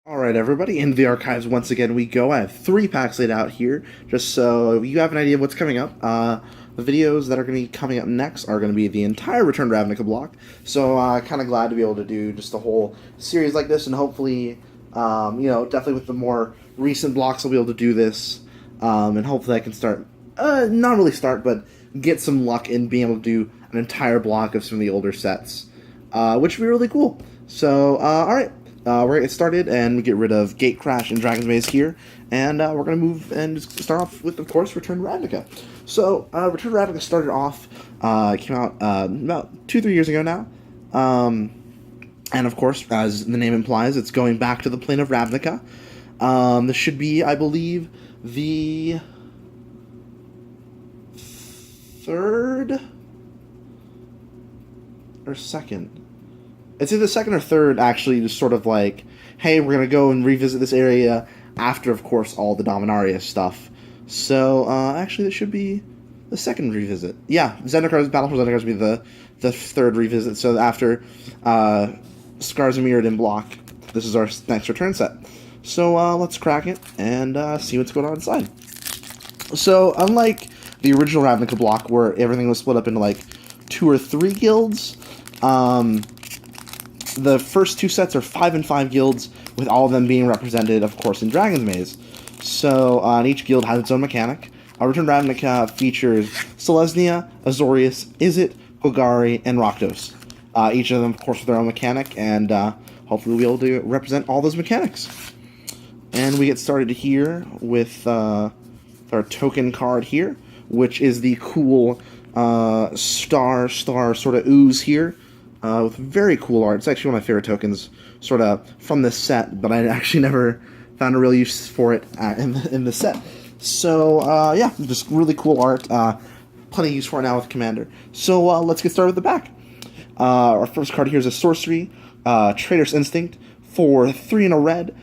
Alright everybody, in the archives once again we go. I have 3 packs laid out here, just so you have an idea of what's coming up. The videos that are going to be coming up next are going to be the entire Return to Ravnica block, so kind of glad to be able to do just a whole series like this, and hopefully, definitely with the more recent blocks I'll be able to do this, and hopefully I can start, not really start, but get some luck in being able to do an entire block of some of the older sets, which would be really cool. So, alright. We're going to get started and get rid of Gate Crash and Dragon's Maze here, and we're going to move and just start off with, of course, Return to Ravnica. So, Return to Ravnica started off, came out about 2-3 years ago now, and of course, as the name implies, it's going back to the plane of Ravnica. This should be, I believe, the third or second. It's either second or third, actually, just sort of like, hey, we're going to go and revisit this area after, of course, all the Dominaria stuff. So, actually, this should be the second revisit. Yeah, Zendikar, Battle for Zendikar will be the third revisit. So after Scars and Mirrored in block, this is our next return set. So, let's crack it and see what's going on inside. So, unlike the original Ravnica block, where everything was split up into, like, 2 or 3 guilds, the first 2 sets are 5 and 5 guilds, with all of them being represented, of course, in Dragon's Maze. So, and each guild has its own mechanic. Return Ravnica features Selesnya, Azorius, Izzet, Golgari, and Rakdos. Each of them, of course, with their own mechanic, and hopefully we'll be able to represent all those mechanics. And we get started here with our token card here, which is the cool star sort of ooze here. With very cool art. It's actually one of my favorite tokens, sort of, from this set, but I actually never found a real use for it in the set. So, yeah, just really cool art. Plenty of use for it now with Commander. So, let's get started with the back. Our first card here is a sorcery, Traitor's Instinct, for 3 and a red.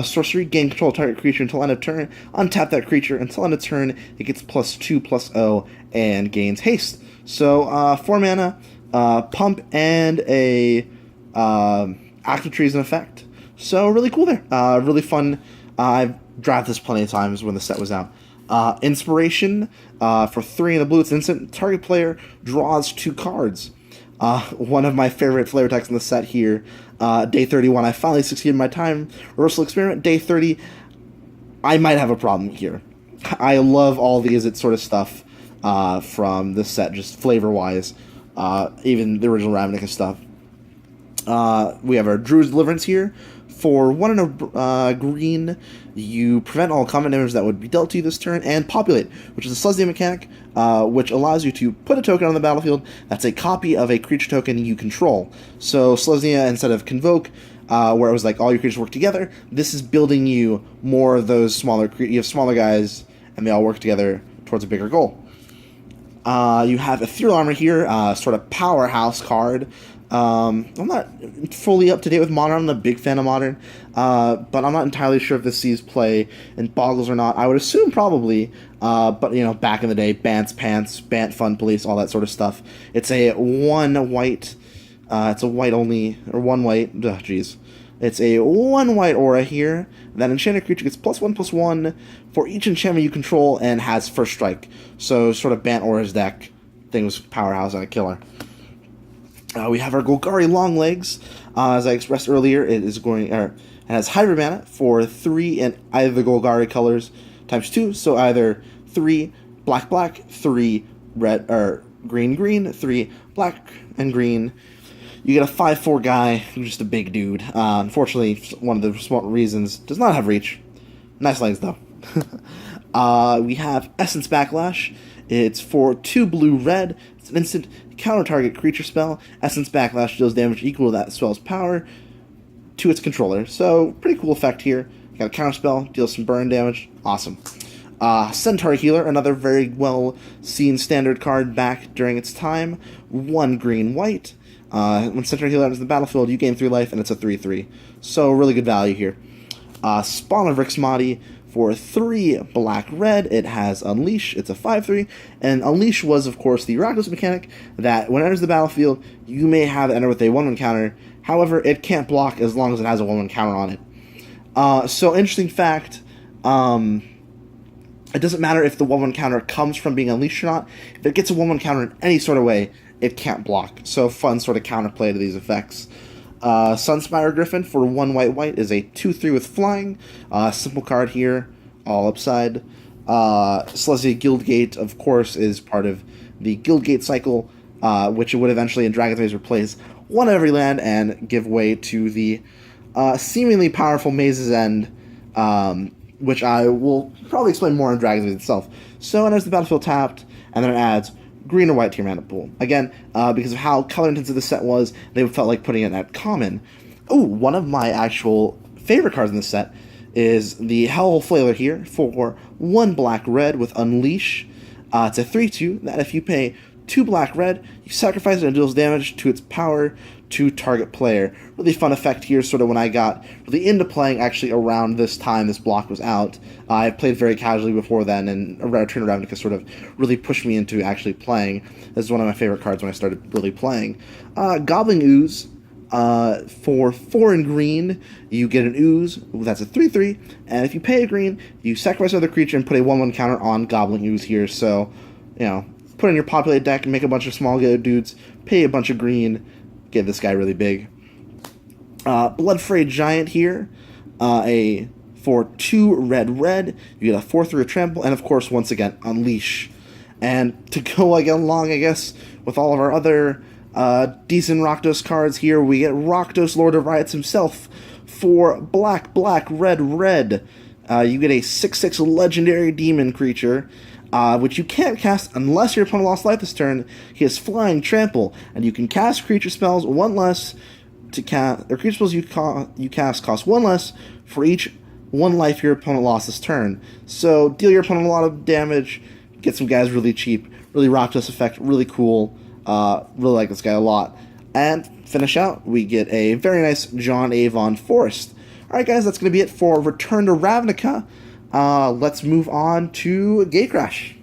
Sorcery, gain control of target creature until end of turn. Untap that creature until end of turn. It gets +2/+0 and gains haste. So, 4 mana. Pump and a active treason effect. So really cool there. Really fun. I've drafted this plenty of times when the set was out. Inspiration for 3 in the blue. It's instant. Target player draws 2 cards. One of my favorite flavor texts in the set here. Day 31. I finally succeeded in my time reversal experiment. Day 30. I might have a problem here. I love all the Izzet sort of stuff from this set, just flavor wise. Even the original Ravnica stuff. We have our Druid's Deliverance here. For 1 and a green, you prevent all combat damage that would be dealt to you this turn, and Populate, which is a Selesnya mechanic, which allows you to put a token on the battlefield that's a copy of a creature token you control. So Selesnya, instead of Convoke, where it was like all your creatures work together, this is building you more of those smaller, you have smaller guys, and they all work together towards a bigger goal. You have Ethereal Armor here, sort of powerhouse card. I'm not fully up to date with Modern. I'm a big fan of Modern, but I'm not entirely sure if this sees play in Boggles or not. I would assume probably, but you know, back in the day, Bant's Pants, Bant Fun Police, all that sort of stuff. It's a 1 white, it's a white only, or 1 white, jeez. It's a 1 white aura here. That enchanted creature gets +1/+1 for each enchantment you control and has first strike. So sort of Bant Aura's deck. Thing was powerhouse and a killer. We have our Golgari Longlegs. As I expressed earlier, it has hybrid mana for 3 in either the Golgari colors ×2. So either 3 black, 3 red or green, 3 black and green. You get a 5/4 guy who's just a big dude. Unfortunately, one of the small reasons does not have reach. Nice legs, though. We have Essence Backlash. It's for 2 blue-red. It's an instant counter-target creature spell. Essence Backlash deals damage equal to that spell's power to its controller. So, pretty cool effect here. You got a counter spell, deals some burn damage. Awesome. Centaur Healer, another very well-seen standard card back during its time. 1 green-white. When Centaur Healer enters the battlefield, you gain 3 life, and it's a 3/3. So, really good value here. Spawn of Rixmati for 3 black-red. It has Unleash. It's a 5/3. And Unleash was, of course, the Rakdos mechanic that when it enters the battlefield, you may have it enter with a 1/1 counter. However, it can't block as long as it has a 1/1 counter on it. So interesting fact. It doesn't matter if the 1/1 counter comes from being unleashed or not. If it gets a 1/1 counter in any sort of way, it can't block. So fun sort of counterplay to these effects. Sunspire Griffin for 1 white is a 2/3 with flying. Simple card here, all upside. Selesnya Guildgate, of course, is part of the Guildgate cycle, which would eventually in Dragon's Maze replace one of every land and give way to the seemingly powerful Maze's End, which I will probably explain more in Dragon's Maze itself. So enters the battlefield tapped, and then it adds green or white to your mana pool. Again, because of how color intensive the set was, they felt like putting it at common. Oh, one of my actual favorite cards in this set is the Hellhole Flailer here for 1 black-red with Unleash. It's a 3/2 that if you pay 2 black-red, you sacrifice it and it deals damage to its power to target player. Really fun effect here, sort of when I got really into playing actually around this time this block was out. I've played very casually before then, and Return of Ravnica sort of really pushed me into actually playing. This is one of my favorite cards when I started really playing. Goblin Ooze. For 4 in green, you get an Ooze. That's a 3/3. And if you pay a green, you sacrifice another creature and put a 1/1 counter on Goblin Ooze here. So, put in your populated deck and make a bunch of small dudes, pay a bunch of green, get this guy really big. Bloodfray Giant here. For 2 red, you get a 4/3 trample, and of course, once again, Unleash. And to go along, I guess, with all of our other decent Rakdos cards here, we get Rakdos, Lord of Riots himself, for black, red. You get a 6/6 legendary demon creature, which you can't cast unless your opponent lost life this turn. He has Flying Trample, and you can cast creature spells 1 less to cast, or creature spells you cast cost 1 less for each 1 life your opponent lost this turn. So deal your opponent a lot of damage, get some guys really cheap, really Rakdos effect, really cool. Really like this guy a lot. And finish out, we get a very nice John Avon Forest. Alright guys, that's going to be it for Return to Ravnica. Let's move on to Gatecrash.